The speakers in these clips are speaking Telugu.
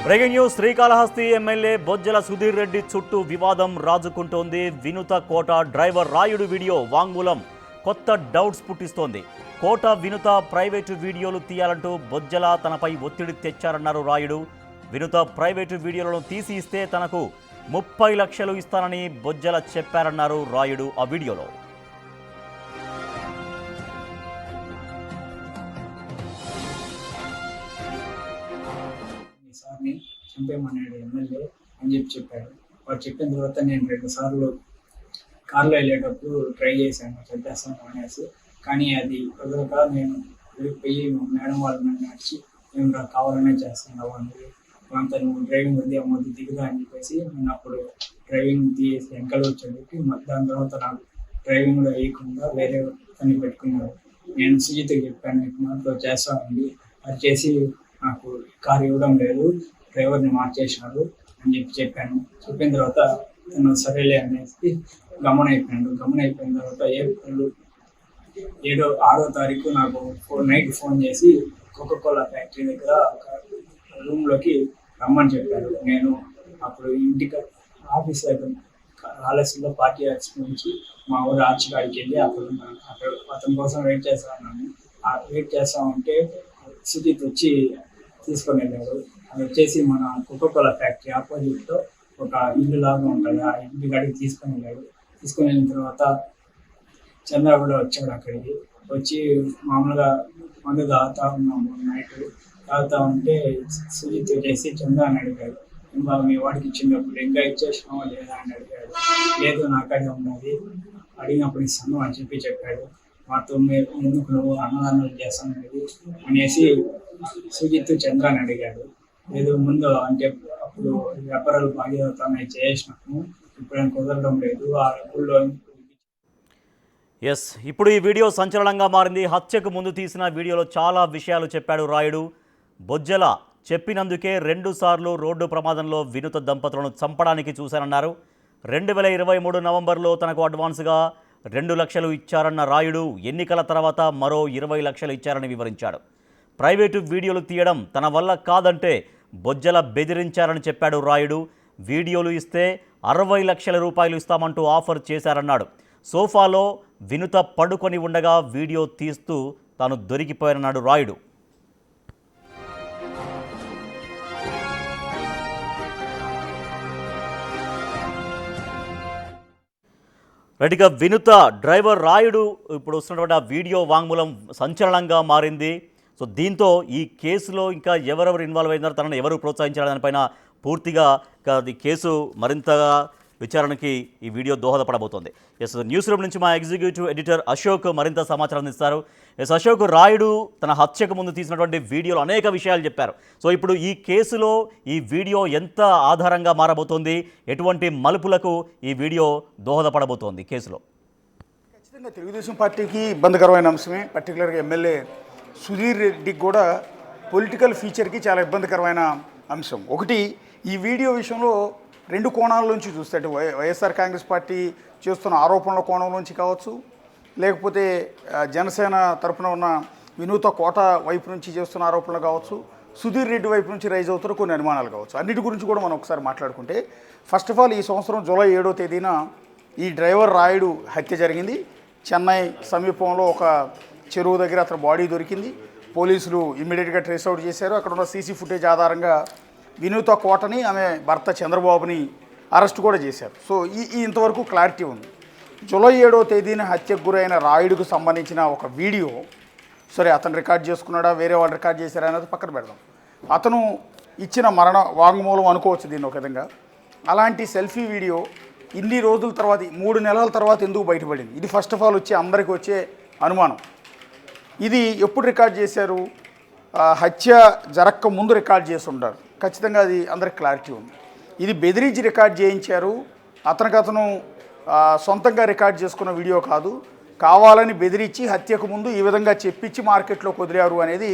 Breaking news. Srikalahasti MLA Bojjala Sudheer Reddy చుట్టూ వివాదం రాజుకుంటోంది. వినుత కోట డ్రైవర్ రాయుడు వీడియో వాంగ్మూలం కొత్త డౌట్స్ పుట్టిస్తోంది. కోట వినుత ప్రైవేటు వీడియోలు తీయాలంటూ బొజ్జల తనపై ఒత్తిడి తెచ్చారన్నారు రాయుడు. వినుత ప్రైవేటు వీడియోలను తీసి ఇస్తే తనకు 30 లక్షలు ఇస్తానని బొజ్జల చెప్పారన్నారు రాయుడు ఆ వీడియోలో. సార్ని చంపేమన్నాడు ఎమ్మెల్యే అని చెప్పాడు. వాడు చెప్పిన తర్వాత నేను 2 సార్లు కార్లో వెళ్ళేటప్పుడు ట్రై చేశాను చంపేస్తాను అనేసి. కానీ అది కుదరక నేను వెళ్ళిపోయి మేడం వాళ్ళు నన్ను నడిచి మేము కావాలనే చేస్తున్నావు అనేది అంత నువ్వు డ్రైవింగ్ ఉంది అమ్మద్దు దిగుదా అని చెప్పేసి నేను అప్పుడు డ్రైవింగ్ తీసి వెనకాల వచ్చేటప్పటి దాని తర్వాత నాకు డ్రైవింగ్లో వేయకుండా వేరే పని పెట్టుకున్నారు. నేను సుజిత్కి చెప్పాను ఇట్లా చేస్తానండి, అది చేసి నాకు కారు ఇవ్వడం లేదు, డ్రైవర్ని మార్చేసినారు అని చెప్పాను. చెప్పిన తర్వాత తను సరేలే అనేసి గమనైపోయిన తర్వాత ఏప్రిల్ 6వ తారీఖు నాకు నైట్ ఫోన్ చేసి కోకోకోలా ఫ్యాక్టరీ దగ్గర ఒక రూమ్లోకి రమ్మని చెప్పారు. నేను అప్పుడు ఇంటికి ఆఫీస్ దగ్గర ఆలస్యంలో పార్టీ యాక్స్ నుంచి మా ఊరు ఆర్చికాడికి వెళ్ళి అక్కడ అతని కోసం వెయిట్ చేస్తా ఉంటే సుజిత్ వచ్చి తీసుకొని వెళ్ళాడు. అది వచ్చేసి మన కోకోకోలా ఫ్యాక్టరీ ఆపోజిట్లో ఒక ఇల్లు లాగా ఉంటుంది, ఆ ఇంటి కాడికి తీసుకొని వెళ్ళాడు. తీసుకొని వెళ్ళిన తర్వాత చంద్ర కూడా వచ్చాడు. అక్కడికి వచ్చి మామూలుగా మందు తాగుతా ఉన్నాము. నైట్ తాగుతా ఉంటే సుజిత్ చేసి చంద్ర అని అడిగాడు, ఇంకా మీ వాడికి ఇచ్చినప్పుడు ఇంకా ఇచ్చేసినావా లేదా అని అడిగాడు. లేదు నాకడే ఉన్నది, అడిగినప్పుడు ఇస్తాను అని చెప్పాడు. మాతో ఎందుకు నువ్వు అన్నదానం చేస్తాను అనేసి సుజిత్ చంద్ర అని అడిగాడు. లేదు ముందు అంటే అప్పుడు వ్యాపారాలు బాగా చేసినాము, ఇప్పుడు కుదరడం లేదు ఆ ఊళ్ళో. ఎస్, ఇప్పుడు ఈ వీడియో సంచలనంగా మారింది. హత్యకు ముందు తీసిన వీడియోలో చాలా విషయాలు చెప్పాడు రాయుడు. బొజ్జల చెప్పినందుకే 2 సార్లు రోడ్డు ప్రమాదంలో వినుత దంపతులను చంపడానికి చూశానన్నారు. 2023 నవంబర్లో తనకు అడ్వాన్స్గా 2 లక్షలు ఇచ్చారన్న రాయుడు ఎన్నికల తర్వాత మరో 20 లక్షలు ఇచ్చారని వివరించాడు. ప్రైవేటు వీడియోలు తీయడం తన వల్ల కాదంటే బొజ్జల బెదిరించారని చెప్పాడు రాయుడు. వీడియోలు ఇస్తే 60 లక్షల రూపాయలు ఇస్తామంటూ ఆఫర్ చేశారన్నాడు. సోఫాలో వినుత పడుకొని ఉండగా వీడియో తీస్తూ తాను దొరికిపోయారన్నాడు రాయుడు. రైట్గా వినుత డ్రైవర్ రాయుడు ఇప్పుడు వస్తున్నటువంటి ఆ వీడియో వాంగ్మూలం సంచలనంగా మారింది. సో దీంతో ఈ కేసులో ఇంకా ఎవరెవరు ఇన్వాల్వ్ అయినారు, తనను ఎవరు ప్రోత్సహించారు దానిపైన పూర్తిగా ఈ కేసు మరింతగా విచారణకి ఈ వీడియో దోహదపడబోతోంది. ఎస్, న్యూస్ రూమ్ నుంచి మా ఎగ్జిక్యూటివ్ ఎడిటర్ అశోక్ మరింత సమాచారం ఇస్తారు. ఎస్ అశోక్, రాయుడు తన హత్యకు ముందు తీసినటువంటి వీడియోలో అనేక విషయాలు చెప్పారు. సో ఇప్పుడు ఈ కేసులో ఈ వీడియో ఎంత ఆధారంగా మారబోతోంది, ఎటువంటి మలుపులకు ఈ వీడియో దోహదపడబోతోంది కేసులో? ఖచ్చితంగా తెలుగుదేశం పార్టీకి ఇబ్బందికరమైన అంశమే. పర్టికులర్గా ఎమ్మెల్యే సుధీర్ రెడ్డికి కూడా పొలిటికల్ ఫీచర్కి చాలా ఇబ్బందికరమైన అంశం. ఒకటి, ఈ వీడియో విషయంలో 2 కోణాల నుంచి చూస్తే, అటు వైఎస్ఆర్ కాంగ్రెస్ పార్టీ చేస్తున్న ఆరోపణల కోణం నుంచి కావచ్చు, లేకపోతే జనసేన తరఫున ఉన్న వినూత కోట వైపు నుంచి చేస్తున్న ఆరోపణలు కావచ్చు, సుధీర్ రెడ్డి వైపు నుంచి రైజ్ అవుతున్న కొన్ని అనుమానాలు కావచ్చు. అన్నిటి గురించి కూడా మనం ఒకసారి మాట్లాడుకుంటే, ఫస్ట్ ఆఫ్ ఆల్ ఈ సంవత్సరం జూలై 7వ తేదీన ఈ డ్రైవర్ రాయుడు హత్య జరిగింది. చెన్నై సమీపంలో ఒక చెరువు దగ్గర అతని బాడీ దొరికింది. పోలీసులు ఇమ్మీడియట్గా ట్రేస్ అవుట్ చేశారు. అక్కడ ఉన్న సీసీ ఫుటేజ్ ఆధారంగా వినూత కోటని, ఆమె భర్త చంద్రబాబుని అరెస్ట్ కూడా చేశారు. సో ఇంతవరకు క్లారిటీ ఉంది. జూలై 7వ తేదీన హత్యకు గురైన రాయుడుకు సంబంధించిన ఒక వీడియో, సరే అతను రికార్డ్ చేసుకున్నాడా వేరే వాళ్ళు రికార్డ్ చేశారా అనేది పక్కన పెడదాం. అతను ఇచ్చిన మరణ వాంగ్మూలం అనుకోవచ్చు దీన్ని ఒక విధంగా. అలాంటి సెల్ఫీ వీడియో ఇన్ని రోజుల తర్వాత, 3 నెలల తర్వాత ఎందుకు బయటపడింది? ఇది ఫస్ట్ ఆఫ్ ఆల్ అందరికీ వచ్చే అనుమానం. ఇది ఎప్పుడు రికార్డ్ చేశారు? హత్య జరక్క ముందు రికార్డ్ చేసి ఉంటారు. ఖచ్చితంగా అది అందరికి క్లారిటీ ఉంది. ఇది బెదిరించి రికార్డ్ చేయించారు. అతను సొంతంగా రికార్డ్ చేసుకున్న వీడియో కాదు, కావాలని బెదిరించి హత్యకు ముందు ఈ విధంగా చెప్పించి మార్కెట్లో కుదిరారు అనేది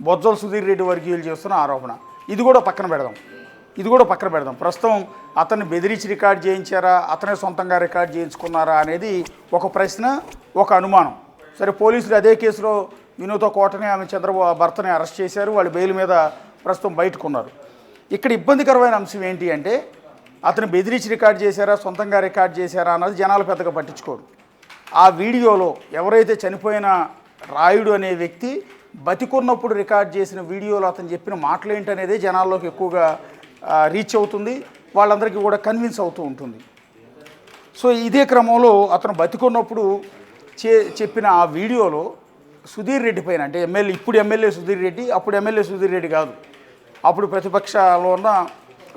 బొజ్జల సుధీర్ రెడ్డి వర్గీయులు చేస్తున్న ఆరోపణ. ఇది కూడా పక్కన పెడదాం. ప్రస్తుతం అతన్ని బెదిరించి రికార్డ్ చేయించారా, అతనే సొంతంగా రికార్డ్ చేయించుకున్నారా అనేది ఒక ప్రశ్న, ఒక అనుమానం. సరే, పోలీసులు అదే కేసులో వినూత కోటని ఆమె చంద్రబాబు భర్తని అరెస్ట్ చేశారు. వాళ్ళు బెయిల్ మీద ప్రస్తుతం బయటకున్నారు. ఇక్కడ ఇబ్బందికరమైన అంశం ఏంటి అంటే అతను బెదిరించి రికార్డ్ చేశారా, సొంతంగా రికార్డ్ చేశారా అన్నది జనాలు పెద్దగా పట్టించుకోరు. ఆ వీడియోలో ఎవరైతే చనిపోయిన రాయుడు అనే వ్యక్తి బతికున్నప్పుడు రికార్డ్ చేసిన వీడియోలో అతను చెప్పిన మాటలు ఏంటనేదే జనాల్లోకి ఎక్కువగా రీచ్ అవుతుంది, వాళ్ళందరికీ కూడా కన్విన్స్ అవుతూ ఉంటుంది. సో ఇదే క్రమంలో అతను బతికున్నప్పుడు చెప్పిన ఆ వీడియోలో సుధీర్ రెడ్డి పైన, అంటే ఇప్పుడు ఎమ్మెల్యే సుధీర్ రెడ్డి, అప్పుడు ఎమ్మెల్యే సుధీర్ రెడ్డి కాదు, అప్పుడు ప్రతిపక్షంలో ఉన్న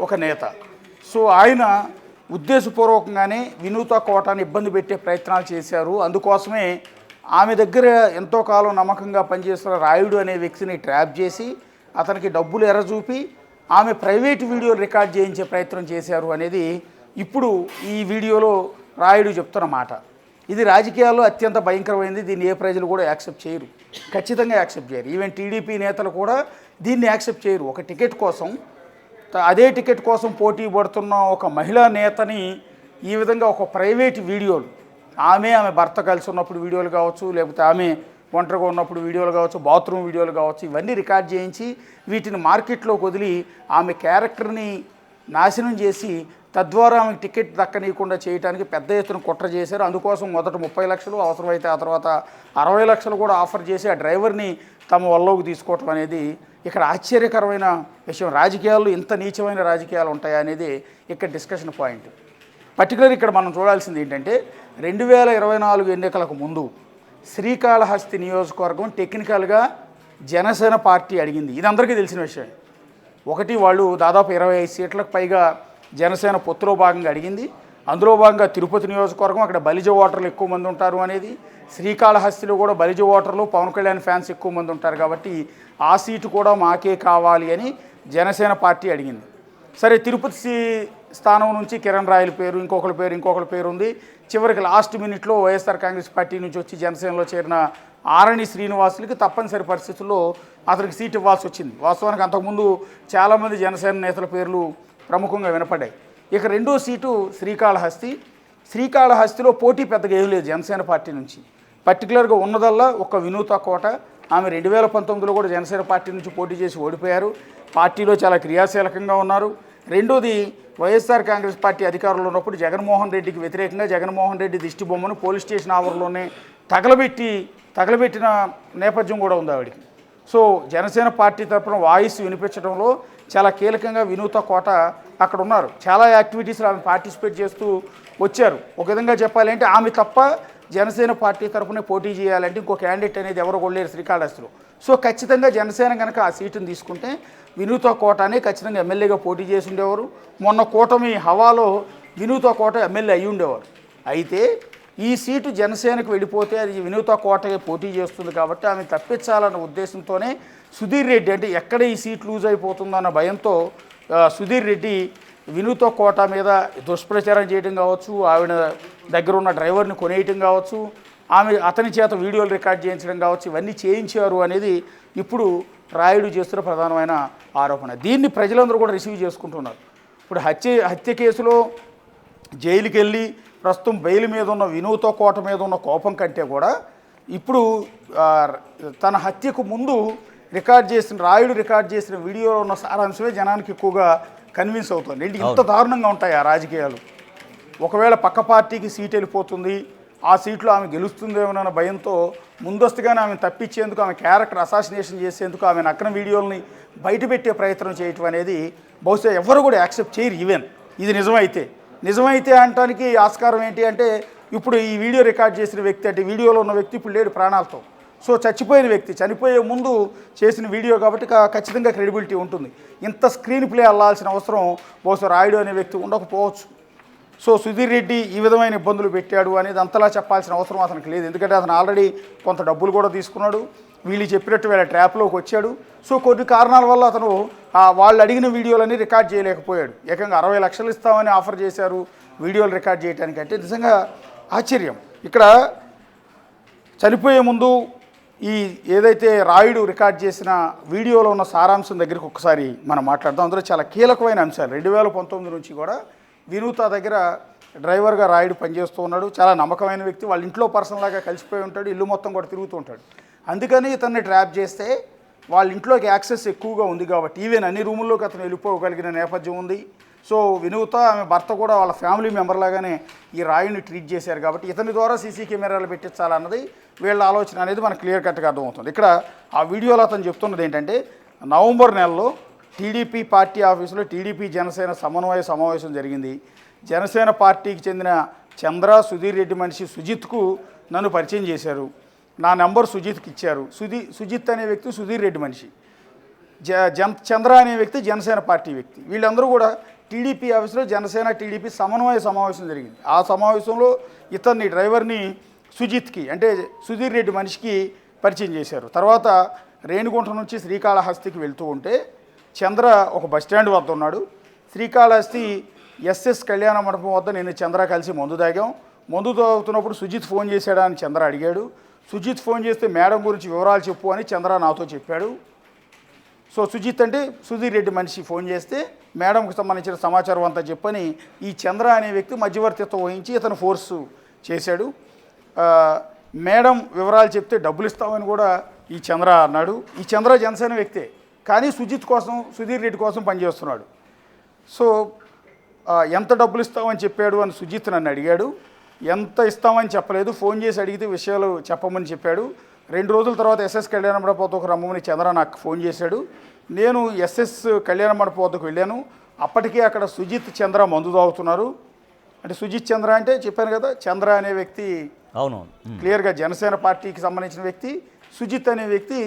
ఒక నేత. సో ఆయన ఉద్దేశపూర్వకంగానే వినూత కోటని ఇబ్బంది పెట్టే ప్రయత్నాలు చేశారు. అందుకోసమే ఆమె దగ్గర ఎంతో కాలం నమ్మకంగా పనిచేస్తున్న రాయుడు అనే వ్యక్తిని ట్రాప్ చేసి అతనికి డబ్బులు ఎర్రచూపి ఆమె ప్రైవేట్ వీడియోలు రికార్డ్ చేయించే ప్రయత్నం చేశారు అనేది ఇప్పుడు ఈ వీడియోలో రాయుడు చెప్తున్న మాట. ఇది రాజకీయాల్లో అత్యంత భయంకరమైనది. దీన్ని ఏ ప్రజలు కూడా యాక్సెప్ట్ చేయరు, ఖచ్చితంగా యాక్సెప్ట్ చేయరు. ఈవెన్ టీడీపీ నేతలు కూడా దీన్ని యాక్సెప్ట్ చేయరు. ఒక టికెట్ కోసం, అదే టికెట్ కోసం పోటీ పడుతున్న ఒక మహిళా నేతని ఈ విధంగా ఒక ప్రైవేట్ వీడియోలు, ఆమె భర్త కలిసి ఉన్నప్పుడు వీడియోలు కావచ్చు, లేకపోతే ఆమె ఒంటరిగా ఉన్నప్పుడు వీడియోలు కావచ్చు, బాత్రూమ్ వీడియోలు కావచ్చు, ఇవన్నీ రికార్డ్ చేయించి వీటిని మార్కెట్లోకి వదిలి ఆమె క్యారెక్టర్ని నాశనం చేసి తద్వారా ఆమెకు టికెట్ దక్కనీయకుండా చేయడానికి పెద్ద ఎత్తున కుట్ర చేశారు. అందుకోసం మొదట 30 లక్షలు, అవసరమైతే ఆ తర్వాత 60 లక్షలు కూడా ఆఫర్ చేసి ఆ డ్రైవర్ని తమ వల్లోకి తీసుకోవటం అనేది ఇక్కడ ఆశ్చర్యకరమైన విషయం. రాజకీయాల్లో ఇంత నీచమైన రాజకీయాలు ఉంటాయా అనేది ఇక్కడ డిస్కషన్ పాయింట్. పర్టికులర్ ఇక్కడ మనం చూడాల్సింది ఏంటంటే 2024 ఎన్నికలకు ముందు శ్రీకాళహస్తి నియోజకవర్గం టెక్నికల్గా జనసేన పార్టీ అడిగింది. ఇది అందరికీ తెలిసిన విషయం. ఒకటి, వాళ్ళు దాదాపు 25 సీట్లకు పైగా జనసేన పొత్తులో భాగంగా అడిగింది. అందులో భాగంగా తిరుపతి నియోజకవర్గం, అక్కడ బలిజ ఓటర్లు ఎక్కువ మంది ఉంటారు అనేది, శ్రీకాళహస్తిలో కూడా బలిజ ఓటర్లు, పవన్ కళ్యాణ్ ఫ్యాన్స్ ఎక్కువ మంది ఉంటారు కాబట్టి ఆ సీటు కూడా మాకే కావాలి అని జనసేన పార్టీ అడిగింది. సరే, తిరుపతి స్థానం నుంచి కిరణ్ రాయల పేరు, ఇంకొకరి పేరు ఉంది. చివరికి లాస్ట్ మినిట్లో వైఎస్ఆర్ కాంగ్రెస్ పార్టీ నుంచి వచ్చి జనసేనలో చేరిన ఆరణి శ్రీనివాసులకి తప్పనిసరి పరిస్థితుల్లో అతనికి సీట్ ఇవ్వాల్సి వచ్చింది. వాస్తవానికి అంతకుముందు చాలామంది జనసేన నేతల పేర్లు ప్రముఖంగా వినపడ్డాయి. ఇక రెండో సీటు శ్రీకాళహస్తిలో పోటీ పెద్దగా ఏం లేదు జనసేన పార్టీ నుంచి. పర్టికులర్గా ఉన్నదల్లా ఒక వినూత కోట. ఆమె 2019లో కూడా జనసేన పార్టీ నుంచి పోటీ చేసి ఓడిపోయారు. పార్టీలో చాలా క్రియాశీలకంగా ఉన్నారు. రెండోది, వైఎస్ఆర్ కాంగ్రెస్ పార్టీ అధికారంలో ఉన్నప్పుడు జగన్మోహన్ రెడ్డికి వ్యతిరేకంగా జగన్మోహన్ రెడ్డి దిష్టి బొమ్మను పోలీస్ స్టేషన్ ఆవరణలోనే తగలబెట్టిన నేపథ్యం కూడా ఉంది ఆవిడికి. సో జనసేన పార్టీ తరఫున వాయిస్ వినిపించడంలో చాలా కీలకంగా వినూత కోట అక్కడ ఉన్నారు. చాలా యాక్టివిటీస్లో ఆమె పార్టిసిపేట్ చేస్తూ వచ్చారు. ఒక విధంగా చెప్పాలంటే ఆమె తప్ప జనసేన పార్టీ తరఫున పోటీ చేయాలంటే ఇంకో క్యాండిడేట్ అనేది ఎవరు కొనలేరు శ్రీకాళహస్తిలో. సో ఖచ్చితంగా జనసేన కనుక ఆ సీటును తీసుకుంటే వినూత కోటనే ఖచ్చితంగా ఎమ్మెల్యేగా పోటీ చేసి ఉండేవారు. మొన్న కూటమి హవాలో వినూత కోట ఎమ్మెల్యే అయ్యి ఉండేవారు. అయితే ఈ సీటు జనసేనకు వెళ్ళిపోతే అది వినూత కోటగా పోటీ చేస్తుంది కాబట్టి ఆమె తప్పించాలన్న ఉద్దేశంతోనే సుధీర్ రెడ్డి, అంటే ఎక్కడ ఈ సీట్ లూజ్ అయిపోతుందన్న భయంతో సుధీర్ రెడ్డి వినూత కోట మీద దుష్ప్రచారం చేయడం కావచ్చు, ఆవిడ దగ్గర ఉన్న డ్రైవర్ని కొనేయటం కావచ్చు, అతని చేత వీడియోలు రికార్డ్ చేయించడం కావచ్చు, ఇవన్నీ చేయించారు అనేది ఇప్పుడు రాయుడు చేస్తున్న ప్రధానమైన ఆరోపణ. దీన్ని ప్రజలందరూ కూడా రిసీవ్ చేసుకుంటున్నారు. ఇప్పుడు హత్య కేసులో జైలుకి వెళ్ళి ప్రస్తుతం బెయిల్ మీద ఉన్న వినూత కోట మీద ఉన్న కోపం కంటే కూడా ఇప్పుడు తన హత్యకు ముందు రాయుడు రికార్డ్ చేసిన వీడియోలో ఉన్న సారాంశమే జనానికి ఎక్కువగా కన్విన్స్ అవుతుంది. ఏంటి ఇంత దారుణంగా ఉంటాయి ఆ రాజకీయాలు? ఒకవేళ పక్క పార్టీకి సీట్ వెళ్ళిపోతుంది, ఆ సీట్లో ఆమె గెలుస్తుందేమోనన్న భయంతో ముందస్తుగానే ఆమె తప్పించేందుకు, ఆమె క్యారెక్టర్ అసాసినేషన్ చేసేందుకు ఆమె నగ్న వీడియోల్ని బయటపెట్టే ప్రయత్నం చేయటం అనేది బహుశా ఎవరు కూడా యాక్సెప్ట్ చేయరు. ఈవెన్ ఇది నిజమైతే అనటానికి ఆస్కారం ఏంటి అంటే, ఇప్పుడు ఈ వీడియో రికార్డ్ చేసిన వ్యక్తి, అంటే వీడియోలో ఉన్న వ్యక్తి ఇప్పుడు లేడు ప్రాణాలతో. సో చచ్చిపోయిన వ్యక్తి చనిపోయే ముందు చేసిన వీడియో కాబట్టి ఖచ్చితంగా క్రెడిబిలిటీ ఉంటుంది. ఇంత స్క్రీన్ ప్లే అల్లాల్సిన అవసరం బహుశా రాయుడు అనే వ్యక్తి ఉండకపోవచ్చు. సో సుధీర్ రెడ్డి ఈ విధమైన ఇబ్బందులు పెట్టాడు అనేది అంతలా చెప్పాల్సిన అవసరం అతనికి లేదు. ఎందుకంటే అతను ఆల్రెడీ కొంత డబ్బులు కూడా తీసుకున్నాడు, వీళ్ళు చెప్పినట్టు వీళ్ళ ట్రాప్లోకి వచ్చాడు. సో కొన్ని కారణాల వల్ల అతను వాళ్ళు అడిగిన వీడియోలన్నీ రికార్డ్ చేయలేకపోయాడు. ఏకంగా 60 లక్షలు ఇస్తామని ఆఫర్ చేశారు వీడియోలు రికార్డ్ చేయడానికి. అంటే నిజంగా ఆశ్చర్యం. ఇక్కడ చనిపోయే ముందు ఈ ఏదైతే రాయుడు రికార్డ్ చేసిన వీడియోలో ఉన్న సారాంశం దగ్గరికి ఒకసారి మనం మాట్లాడదాం. అందులో చాలా కీలకమైన అంశాలు. 2019 నుంచి కూడా వినూత దగ్గర డ్రైవర్గా రాయుడు పనిచేస్తూ ఉన్నాడు. చాలా నమ్మకమైన వ్యక్తి, వాళ్ళ ఇంట్లో పర్సన్ లాగా కలిసిపోయి ఉంటాడు, ఇల్లు మొత్తం కూడా తిరుగుతూ ఉంటాడు. అందుకని ఇతన్ని ట్రాప్ చేస్తే వాళ్ళ ఇంట్లోకి యాక్సెస్ ఎక్కువగా ఉంది కాబట్టి ఈవెన్ అన్ని రూముల్లోకి అతను వెళ్ళిపోగలిగిన నేపథ్యం ఉంది. సో వినూత ఆమె భర్త కూడా వాళ్ళ ఫ్యామిలీ మెంబర్ లాగానే ఈ రాయుడిని ట్రీట్ చేశారు కాబట్టి ఇతని ద్వారా సీసీ కెమెరాలు పెట్టించాలన్నది వీళ్ళ ఆలోచన అనేది మనకు క్లియర్ కట్గా అర్థమవుతుంది. ఇక్కడ ఆ వీడియోలో అతను చెప్తున్నది ఏంటంటే నవంబర్ నెలలో టీడీపీ పార్టీ ఆఫీసులో టీడీపీ జనసేన సమన్వయ సమావేశం జరిగింది. జనసేన పార్టీకి చెందిన చంద్ర సుధీర్ రెడ్డి మనిషి సుజిత్కు నన్ను పరిచయం చేశారు. నా నెంబర్ సుజిత్కి ఇచ్చారు. సుజిత్ అనే వ్యక్తి సుధీర్ రెడ్డి మనిషి, చంద్ర అనే వ్యక్తి జనసేన పార్టీ వ్యక్తి. వీళ్ళందరూ కూడా టీడీపీ ఆఫీసులో జనసేన టీడీపీ సమన్వయ సమావేశం జరిగింది. ఆ సమావేశంలో ఇతన్ని డ్రైవర్ని సుజిత్కి అంటే సుధీర్ రెడ్డి మనిషికి పరిచయం చేశారు. తర్వాత రేణిగుంట నుంచి శ్రీకాళహస్తికి వెళ్తూ ఉంటే చంద్ర ఒక బస్టాండ్ వద్ద ఉన్నాడు. శ్రీకాళహస్తి ఎస్ఎస్ కళ్యాణ మండపం వద్ద నేను చంద్ర కలిసి మందు తాగాం. మందు తాగుతున్నప్పుడు సుజిత్ ఫోన్ చేశాడా అని చంద్ర అడిగాడు. సుజిత్ ఫోన్ చేస్తే మేడం గురించి వివరాలు చెప్పు అని చంద్ర నాతో చెప్పాడు. సో సుజిత్ అంటే సుధీర్ రెడ్డి మనిషి ఫోన్ చేస్తే మేడంకి సంబంధించిన సమాచారం అంతా చెప్పని ఈ చంద్ర అనే వ్యక్తి మధ్యవర్తిత్వం వహించి ఇతను ఫోర్సు చేశాడు. మేడం వివరాలు చెప్తే డబ్బులు ఇస్తామని కూడా ఈ చంద్ర అన్నాడు. ఈ చంద్ర జనసేన వ్యక్తే కానీ సుజిత్ కోసం సుధీర్ రెడ్డి కోసం పనిచేస్తున్నాడు. సో ఎంత డబ్బులు ఇస్తామని చెప్పాడు అని సుజిత్ నన్ను అడిగాడు. ఎంత ఇస్తామని చెప్పలేదు, ఫోన్ చేసి అడిగితే విషయాలు చెప్పమని చెప్పాడు. 2 రోజుల తర్వాత ఎస్ఎస్ కళ్యాణ మండపం వద్దకు రమ్మని చంద్ర నాకు ఫోన్ చేశాడు. నేను ఎస్ఎస్ కళ్యాణ మండపం వద్దకు వెళ్ళాను. అప్పటికే అక్కడ సుజిత్ చంద్ర మందు తాగుతున్నారు. అంటే సుజిత్ చంద్ర అంటే చెప్పాను కదా, చంద్ర అనే వ్యక్తి అవునవును క్లియర్గా జనసేన పార్టీకి సంబంధించిన వ్యక్తి, సుజిత్ అనే వ్యక్తి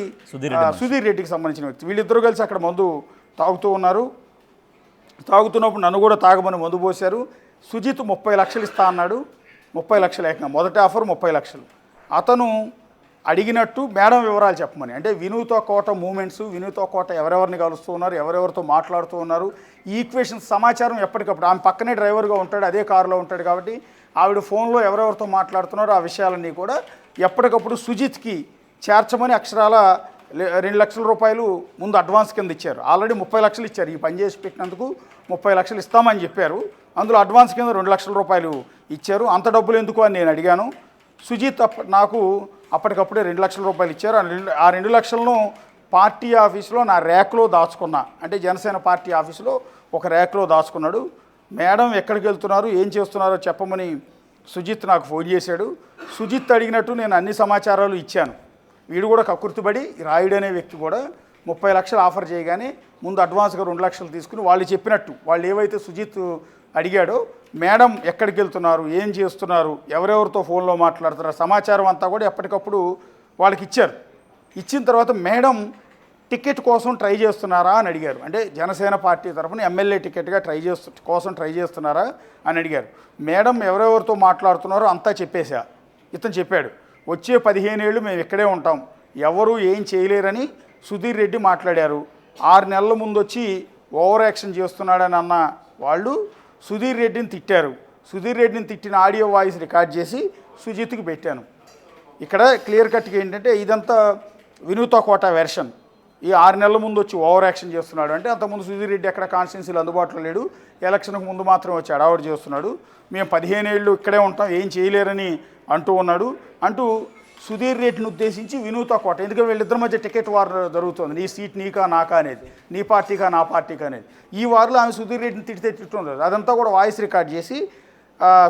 సుధీర్ రెడ్డికి సంబంధించిన వ్యక్తి. వీళ్ళిద్దరూ కలిసి అక్కడ మందు తాగుతూ ఉన్నారు. తాగుతున్నప్పుడు నన్ను కూడా తాగమని మందు పోశారు. సుజిత్ 30 లక్షలు ఇస్తా అన్నాడు. 30 లక్షలు ఏకంగా మొదటి ఆఫర్ 30 లక్షలు. అతను అడిగినట్టు మేడం వివరాలు చెప్పమని, అంటే వినూత కోట మూమెంట్స్, వినూత కోట ఎవరెవరిని కలుస్తూ ఉన్నారు, ఎవరెవరితో మాట్లాడుతూ ఉన్నారు, ఈ ఈక్వేషన్స్ సమాచారం ఎప్పటికప్పుడు ఆమె పక్కనే డ్రైవర్గా ఉంటాడు, అదే కారులో ఉంటాడు కాబట్టి ఆవిడ ఫోన్లో ఎవరెవరితో మాట్లాడుతున్నారో ఆ విషయాలన్నీ కూడా ఎప్పటికప్పుడు సుజిత్కి చేర్చమని అక్షరాల 2 లక్షల రూపాయలు ముందు అడ్వాన్స్ కింద ఇచ్చారు. ఆల్రెడీ 30 లక్షలు ఇచ్చారు. ఈ పని చేసి పెట్టినందుకు 30 లక్షలు ఇస్తామని చెప్పారు. అందులో అడ్వాన్స్ కింద 2 లక్షల రూపాయలు ఇచ్చారు. అంత డబ్బులు ఎందుకు అని నేను అడిగాను. సుజిత్ నాకు అప్పటికప్పుడే 2 లక్షల రూపాయలు ఇచ్చారు. ఆ 2 లక్షలను పార్టీ ఆఫీసులో నా ర్యాక్లో దాచుకున్నా, అంటే జనసేన పార్టీ ఆఫీసులో ఒక ర్యాక్లో దాచుకున్నాడు. మేడం ఎక్కడికి వెళ్తున్నారు, ఏం చేస్తున్నారో చెప్పమని సుజిత్ నాకు ఫోన్ చేశాడు. సుజిత్ అడిగినట్టు నేను అన్ని సమాచారాలు ఇచ్చాను. వీడు కూడా కక్కుర్తిపడి రాయుడు అనే వ్యక్తి కూడా 30 లక్షలు ఆఫర్ చేయగానే ముందు అడ్వాన్స్గా 2 లక్షలు తీసుకుని వాళ్ళు చెప్పినట్టు, వాళ్ళు ఏవైతే సుజిత్ అడిగాడో మేడం ఎక్కడికి వెళ్తున్నారు, ఏం చేస్తున్నారు, ఎవరెవరితో ఫోన్లో మాట్లాడుతున్నారు సమాచారం అంతా కూడా ఎప్పటికప్పుడు వాళ్ళకి ఇచ్చారు. ఇచ్చిన తర్వాత మేడం టికెట్ కోసం ట్రై చేస్తున్నారా అని అడిగారు. అంటే జనసేన పార్టీ తరఫున ఎమ్మెల్యే టికెట్గా ట్రై చేస్తున్నారా అని అడిగారు. మేడం ఎవరెవరితో మాట్లాడుతున్నారో అంతా చెప్పేశా. ఇతను చెప్పాడు, వచ్చే 15 ఏళ్ళు మేము ఇక్కడే ఉంటాం, ఎవరు ఏం చేయలేరని సుధీర్ రెడ్డి మాట్లాడారు. 6 నెలల ముందు వచ్చి ఓవర్ యాక్షన్ చేస్తున్నాడని అన్న వాళ్ళు సుధీర్ రెడ్డిని తిట్టారు. సుధీర్ రెడ్డిని తిట్టిన ఆడియో వాయిస్ రికార్డ్ చేసి సుజిత్కి పెట్టాను. ఇక్కడ క్లియర్ కట్గా ఏంటంటే ఇదంతా వినూత కోట వెర్షన్. ఈ 6 నెలల ముందు వచ్చి ఓవర్ యాక్షన్ చేస్తున్నాడు అంటే అంతకుముందు సుధీర్ రెడ్డి ఎక్కడ కాన్స్టిట్యున్సీలు అందుబాటులో లేడు, ఎలక్షన్కు ముందు మాత్రం వచ్చి అడావుడు చేస్తున్నాడు. మేము 15 ఏళ్ళు ఇక్కడే ఉంటాం, ఏం చేయలేరని అంటూ ఉన్నాడు. అంటూ సుధీర్ రెడ్డిని ఉద్దేశించి వినూత కోట, ఎందుకంటే వీళ్ళిద్దరి మధ్య టికెట్ వార్ జరుగుతుంది, నీ సీట్ నీకా నాకా అనేది, నీ పార్టీకా నా పార్టీకా అనేది. ఈ వార్లో ఆమె సుధీర్ రెడ్డిని తిట్టుతుంది. అదంతా కూడా వాయిస్ రికార్డ్ చేసి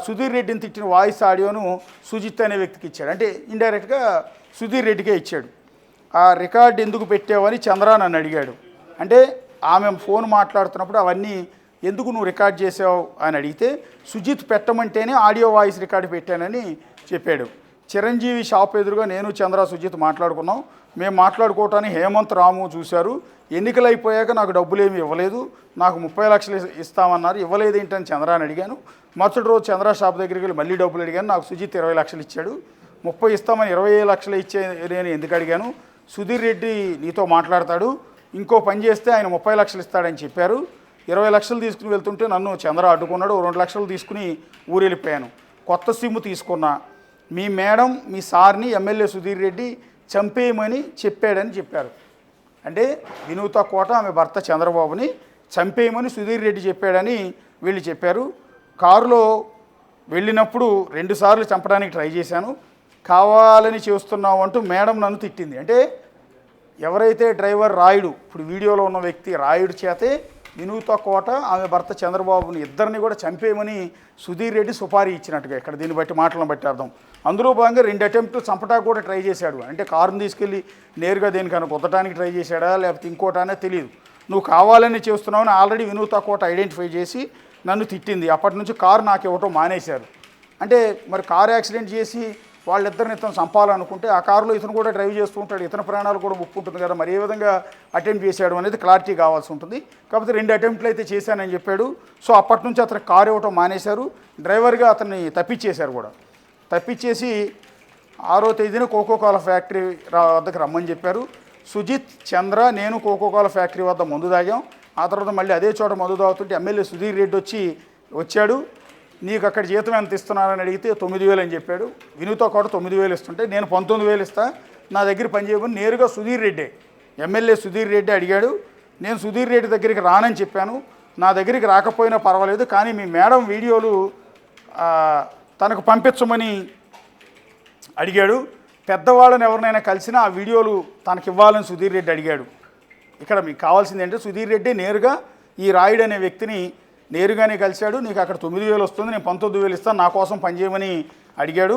సుధీర్ రెడ్డిని తిట్టిన వాయిస్ ఆడియోను సుజిత్ అనే వ్యక్తికి ఇచ్చాడు. అంటే ఇండైరెక్ట్గా సుధీర్ రెడ్డికే ఇచ్చాడు. ఆ రికార్డ్ ఎందుకు పెట్టావని చంద్ర నన్ను అడిగాడు. అంటే ఆమె ఫోన్ మాట్లాడుతున్నప్పుడు అవన్నీ ఎందుకు నువ్వు రికార్డ్ చేసావు అని అడిగితే సుజిత్ పెట్టమంటేనే ఆడియో వాయిస్ రికార్డు పెట్టానని చెప్పాడు. చిరంజీవి షాప్ ఎదురుగా నేను చంద్ర సుజిత్ మాట్లాడుకున్నాం. మేము మాట్లాడుకోవటాన్ని హేమంత్ రాము చూశారు. ఎన్నికలు అయిపోయాక నాకు డబ్బులు ఏమి ఇవ్వలేదు, నాకు 30 లక్షలు ఇస్తామన్నారు, ఇవ్వలేదు ఏంటని చంద్ర అని అడిగాను. మరుసటి రోజు చంద్ర షాప్ దగ్గరికి వెళ్ళి మళ్ళీ డబ్బులు అడిగాను. నాకు సుజిత్ 20 లక్షలు ఇచ్చాడు. 30 ఇస్తామని 20 లక్షలు ఇచ్చే నేను ఎందుకు అడిగాను. సుధీర్ రెడ్డి నీతో మాట్లాడతాడు, ఇంకో పని చేస్తే ఆయన 30 లక్షలు ఇస్తాడని చెప్పారు. 20 లక్షలు తీసుకుని వెళ్తుంటే నన్ను చంద్ర అడ్డుకున్నాడు. 2 లక్షలు తీసుకుని ఊరు వెళ్ళిపోయాను. కొత్త సిమ్ తీసుకున్నా. మీ మేడం మీ సార్ని ఎమ్మెల్యే సుధీర్ రెడ్డి చంపేయమని చెప్పాడని చెప్పారు. అంటే వినూత కోట ఆమె భర్త చంద్రబాబుని చంపేయమని సుధీర్ రెడ్డి చెప్పాడని వీళ్ళు చెప్పారు. కారులో వెళ్ళినప్పుడు 2 సార్లు చంపడానికి ట్రై చేశాను. కావాలని చేస్తున్నావు అంటూ మేడం నన్ను తిట్టింది. అంటే ఎవరైతే డ్రైవర్ రాయుడు, ఇప్పుడు వీడియోలో ఉన్న వ్యక్తి రాయుడు చేతే వినూత కోట ఆమె భర్త చంద్రబాబుని ఇద్దరిని కూడా చంపేయమని సుధీర్ రెడ్డి సుపారీ ఇచ్చినట్టుగా ఇక్కడ దీన్ని బట్టి మాటలను బట్టి అర్థం. అందులో భాగంగా 2 అటెంప్ట్లు చంపటానికి కూడా ట్రై చేశాడు. అంటే కారుని తీసుకెళ్ళి నేరుగా దేనికన్నా కొత్తడానికి ట్రై చేశాడా లేకపోతే ఇంకోటానే తెలియదు. నువ్వు కావాలని చేస్తున్నావని ఆల్రెడీ వినూత కోట ఐడెంటిఫై చేసి నన్ను తిట్టింది. అప్పటి నుంచి కారు నాకు ఇవ్వటం మానేశారు. అంటే మరి కారు యాక్సిడెంట్ చేసి వాళ్ళిద్దరిని ఇతను చంపాలనుకుంటే ఆ కారులో ఇతను కూడా డ్రైవ్ చేస్తూ ఉంటాడు, ఇతని ప్రాణాలు కూడా ముప్పు ఉంటుంది కదా, మరి ఏ విధంగా అటెంప్ట్ చేశాడు అనేది క్లారిటీ కావాల్సి ఉంటుంది. కాకపోతే 2 అటెంప్ట్లు అయితే చేశానని చెప్పాడు. సో అప్పటి నుంచి అతను కారు ఇవ్వటం మానేశారు. డ్రైవర్గా అతన్ని తప్పించేశారు కూడా. తప్పించేసి 6వ తేదీన కోకోకోలా ఫ్యాక్టరీ వద్దకు రమ్మని చెప్పారు. సుజిత్, చంద్ర, నేను కోకోకోలా ఫ్యాక్టరీ వద్ద మందు తాగాం. ఆ తర్వాత మళ్ళీ అదే చోట మందు తాగుతుంటే ఎమ్మెల్యే సుధీర్ రెడ్డి వచ్చాడు. నీకు అక్కడ జీతం ఎంత ఇస్తున్నారని అడిగితే 9,000 అని చెప్పాడు. వినూత కోట 9,000 ఇస్తుంటే నేను 19,000 ఇస్తా, నా దగ్గర పనిచేయమని నేరుగా సుధీర్ రెడ్డి, ఎమ్మెల్యే సుధీర్ రెడ్డి అడిగాడు. నేను సుధీర్ రెడ్డి దగ్గరికి రానని చెప్పాను. నా దగ్గరికి రాకపోయినా పర్వాలేదు, కానీ మీ మేడం వీడియోలు తనకు పంపించమని అడిగాడు. పెద్దవాళ్ళని ఎవరినైనా కలిసినా ఆ వీడియోలు తనకి ఇవ్వాలని సుధీర్ రెడ్డి అడిగాడు. ఇక్కడ మీకు కావాల్సింది ఏంటంటే సుధీర్ రెడ్డి నేరుగా ఈ రాయుడు అనే వ్యక్తిని నేరుగానే కలిశాడు. నీకు అక్కడ 9,000 వస్తుంది, నేను 19,000 ఇస్తాను, నా కోసం పనిచేయమని అడిగాడు.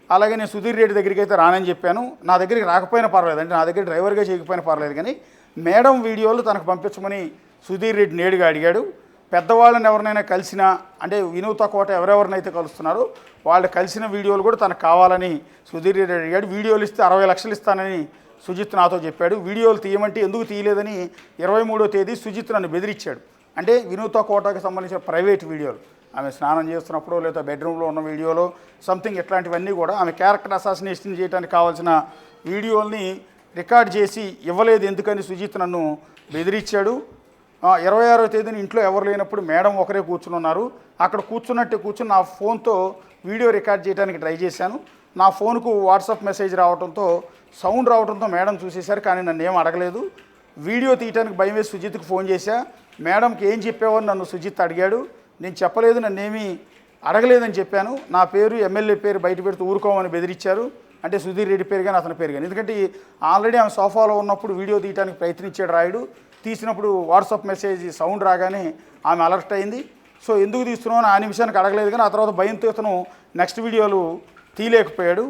అలాగే నేను సుధీర్ రెడ్డి దగ్గరికి అయితే రానని చెప్పాను. నా దగ్గరికి రాకపోయినా పర్వాలేదు, అంటే నా దగ్గర డ్రైవర్గా చేయకపోయినా పర్లేదు, కానీ మేడం వీడియోలు తనకు పంపించమని సుధీర్ రెడ్డి నేరుగా అడిగాడు. పెద్దవాళ్ళని ఎవరినైనా కలిసినా, అంటే వినూత కోట ఎవరెవరినైతే కలుస్తున్నారో వాళ్ళు కలిసిన వీడియోలు కూడా తనకు కావాలని సుధీర్ రెడ్డి అడిగాడు. వీడియోలు ఇస్తే 60 లక్షలు ఇస్తానని సుజిత్ నాతో చెప్పాడు. వీడియోలు తీయమంటే ఎందుకు తీయలేదని 23వ తేదీ సుజిత్ నన్ను బెదిరించాడు. అంటే వినూత కోటకు సంబంధించిన ప్రైవేట్ వీడియోలు, ఆమె స్నానం చేస్తున్నప్పుడు లేదా బెడ్రూమ్లో ఉన్న వీడియోలో సంథింగ్ ఇట్లాంటివన్నీ కూడా ఆమె క్యారెక్టర్ అసాసినేషన్ చేయడానికి కావాల్సిన వీడియోల్ని రికార్డ్ చేసి ఇవ్వలేదు ఎందుకని సుజిత్ నన్ను బెదిరించాడు. 26వ తేదీన ఇంట్లో ఎవరు లేనప్పుడు మేడం ఒకరే కూర్చుని ఉన్నారు. అక్కడ కూర్చుని నా ఫోన్తో వీడియో రికార్డ్ చేయడానికి ట్రై చేశాను. నా ఫోన్కు వాట్సాప్ మెసేజ్ రావడంతో సౌండ్ రావడంతో మేడం చూసేశారు, కానీ నన్ను ఏం అడగలేదు. వీడియో తీయడానికి భయం వేసి సుజిత్కి ఫోన్ చేశా. మేడంకి ఏం చెప్పావని నన్ను సుజిత్ అడిగాడు. నేను చెప్పలేదు, నన్నేమీ అడగలేదని చెప్పాను. నా పేరు ఎమ్మెల్యే పేరు బయట పెడుతూ ఊరుకోమని బెదిరించారు. అంటే సుధీర్ రెడ్డి పేరు కానీ అతని పేరు కానీ, ఎందుకంటే ఆల్రెడీ ఆమె సోఫాలో ఉన్నప్పుడు వీడియో తీయడానికి ప్రయత్నించాడు రాయుడు. తీసినప్పుడు వాట్సాప్ మెసేజ్ సౌండ్ రాగానే ఆమె అలర్ట్ అయింది. సో ఎందుకు తీస్తున్నావు అని ఆ నిమిషానికి అడగలేదు, కానీ ఆ తర్వాత భయంతో ఇతను నెక్స్ట్ వీడియోలు తీయలేకపోయాడు.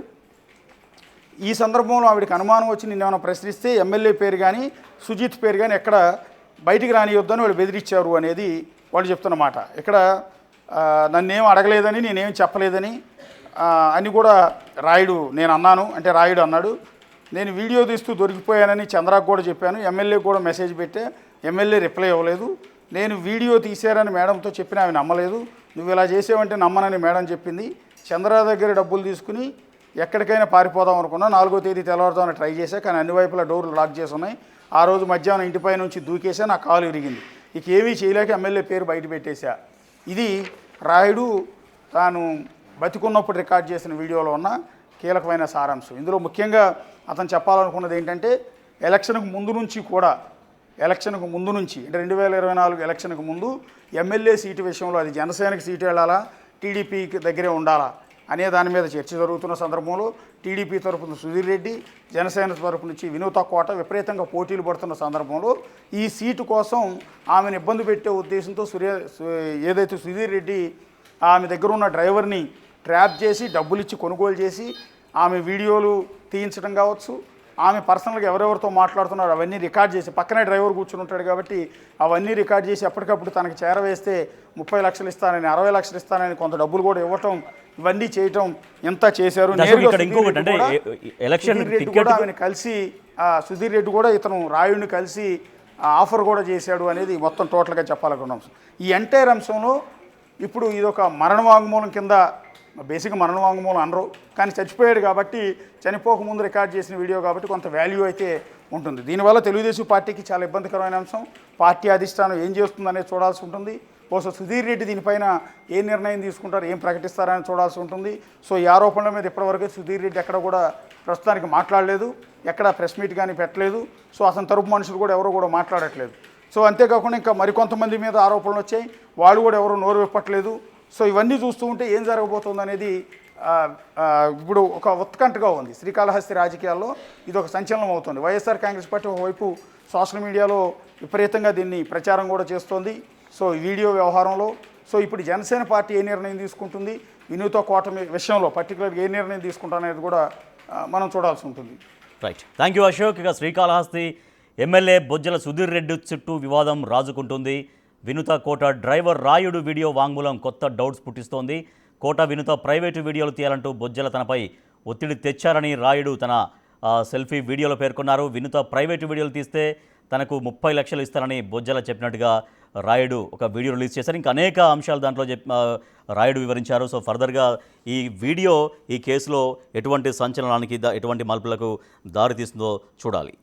ఈ సందర్భంలో ఆవిడకి అనుమానం వచ్చి నిన్నేమైనా ప్రశ్నిస్తే ఎమ్మెల్యే పేరు కానీ సుజిత్ పేరు కానీ ఎక్కడ బయటికి రానియొద్దని వాళ్ళు బెదిరించారు అనేది వాళ్ళు చెప్తున్నమాట. ఇక్కడ నన్నేం అడగలేదని నేనేం చెప్పలేదని అని కూడా రాయుడు నేను అన్నాను, అంటే రాయుడు అన్నాడు. నేను వీడియో తీస్తూ దొరికిపోయానని చంద్రకు కూడా చెప్పాను. ఎమ్మెల్యే కూడా మెసేజ్ పెట్టా, ఎమ్మెల్యే రిప్లై ఇవ్వలేదు. నేను వీడియో తీశారని మేడంతో చెప్పినా ఆమె నమ్మలేదు. నువ్వు ఇలా చేసావంటే నమ్మనని మేడం చెప్పింది. చంద్ర దగ్గర డబ్బులు తీసుకుని ఎక్కడికైనా పారిపోదాం అనుకున్నా. 4వ తేదీ తెల్లవారుదామని ట్రై చేశా, కానీ అన్ని వైపులా డోర్లు లాక్ చేసి ఉన్నాయి. ఆ రోజు మధ్యాహ్నం ఇంటిపై నుంచి దూకేసా, నా కాలు విరిగింది. ఇక ఏమీ చేయలేక ఎమ్మెల్యే పేరు బయట పెట్టేశా. ఇది రాయుడు తాను బతికున్నప్పుడు రికార్డ్ చేసిన వీడియోలో ఉన్న కీలకమైన సారాంశం. ఇందులో ముఖ్యంగా అతను చెప్పాలనుకున్నది ఏంటంటే ఎలక్షన్కు ముందు నుంచి అంటే 2024 ఎలక్షన్కు ముందు ఎమ్మెల్యే సీటు విషయంలో అది జనసేనకి సీటు వెళ్ళాలా, టీడీపీకి దగ్గరే ఉండాలా అనే దాని మీద చర్చ జరుగుతున్న సందర్భంలో టీడీపీ తరపున సుధీర్ రెడ్డి, జనసేన తరపు నుంచి వినూత కోట విపరీతంగా పోటీలు పడుతున్న సందర్భంలో ఈ సీటు కోసం ఆమెను ఇబ్బంది పెట్టే ఉద్దేశంతో ఏదైతే సుధీర్ రెడ్డి ఆమె దగ్గర ఉన్న డ్రైవర్ని ట్రాప్ చేసి డబ్బులు ఇచ్చి కొనుగోలు చేసి ఆమె వీడియోలు తీయించడం కావచ్చు, ఆమె పర్సనల్గా ఎవరెవరితో మాట్లాడుతున్నారో అవన్నీ రికార్డ్ చేసి, పక్కనే డ్రైవర్ కూర్చుని ఉంటాడు కాబట్టి అవన్నీ రికార్డ్ చేసి ఎప్పటికప్పుడు తనకి చేరవేస్తే 30 లక్షలు ఇస్తానని, 60 లక్షలు ఇస్తానని కొంత డబ్బులు కూడా ఇవ్వటం, ఇవన్నీ చేయటం ఎంత చేశారు. ఆమెను కలిసి సుధీర్ రెడ్డి కూడా ఇతను రాయుడిని కలిసి ఆఫర్ కూడా చేశాడు అనేది మొత్తం టోటల్గా చెప్పాలనుకున్నాం. ఈ ఎంటైర్ అంశంలో ఇప్పుడు ఇదొక మరణ వాంగ్మూలం కింద, బేసిక్గా మరణ వాంగ్మూలం అనరు, కానీ చచ్చిపోయాడు కాబట్టి చనిపోకముందు రికార్డ్ చేసిన వీడియో కాబట్టి కొంత వాల్యూ అయితే ఉంటుంది. దీనివల్ల తెలుగుదేశం పార్టీకి చాలా ఇబ్బందికరమైన అంశం. పార్టీ అధిష్టానం ఏం చేస్తుందనేది చూడాల్సి ఉంటుంది. బహుశా సుధీర్ రెడ్డి దీనిపైన ఏ నిర్ణయం తీసుకుంటారు, ఏం ప్రకటిస్తారని చూడాల్సి ఉంటుంది. సో ఈ ఆరోపణల మీద ఇప్పటివరకు సుధీర్ రెడ్డి ఎక్కడ కూడా ప్రస్తుతానికి మాట్లాడలేదు, ఎక్కడ ప్రెస్ మీట్ కానీ పెట్టలేదు. సో అతని తరపు మనుషులు కూడా ఎవరు కూడా మాట్లాడట్లేదు. సో అంతేకాకుండా ఇంకా మరికొంతమంది మీద ఆరోపణలు వచ్చాయి, వాళ్ళు కూడా ఎవరు నోరు విప్పట్లేదు. సో ఇవన్నీ చూస్తూ ఉంటే ఏం జరగబోతుంది అనేది ఇప్పుడు ఒక ఉత్కంఠగా ఉంది. శ్రీకాళహస్తి రాజకీయాల్లో ఇది ఒక సంచలనం అవుతుంది. వైఎస్ఆర్ కాంగ్రెస్ పార్టీ ఒకవైపు సోషల్ మీడియాలో విపరీతంగా దీన్ని ప్రచారం కూడా చేస్తోంది. సో ఈ వీడియో వ్యవహారంలో సో ఇప్పుడు జనసేన పార్టీ ఏ నిర్ణయం తీసుకుంటుంది, వినూత్న కూటమి విషయంలో పర్టికులర్గా ఏ నిర్ణయం తీసుకుంటారనేది కూడా మనం చూడాల్సి ఉంటుంది. Right, thank you Ashok. ఇక శ్రీకాళహస్తి ఎమ్మెల్యే బొజ్జల సుధీర్ రెడ్డి చుట్టూ వివాదం రాజుకుంటుంది. వినుత కోట డ్రైవర్ రాయుడు వీడియో వాంగ్మూలం కొత్త డౌట్స్ పుట్టిస్తోంది. కోట వినుత ప్రైవేటు వీడియోలు తీయాలంటూ బొజ్జల తనపై ఒత్తిడి తెచ్చారని రాయుడు తన సెల్ఫీ వీడియోలో పేర్కొన్నారు. వినుత ప్రైవేటు వీడియోలు తీస్తే తనకు 30 లక్షలు ఇస్తారని బొజ్జల చెప్పినట్టుగా రాయుడు ఒక వీడియో రిలీజ్ చేశారు. ఇంకా అనేక అంశాలు దాంట్లో రాయుడు వివరించారు. సో ఫర్దర్గా ఈ వీడియో ఈ కేసులో ఎటువంటి సంచలనానికి ఎటువంటి మలుపులకు దారితీస్తుందో చూడాలి.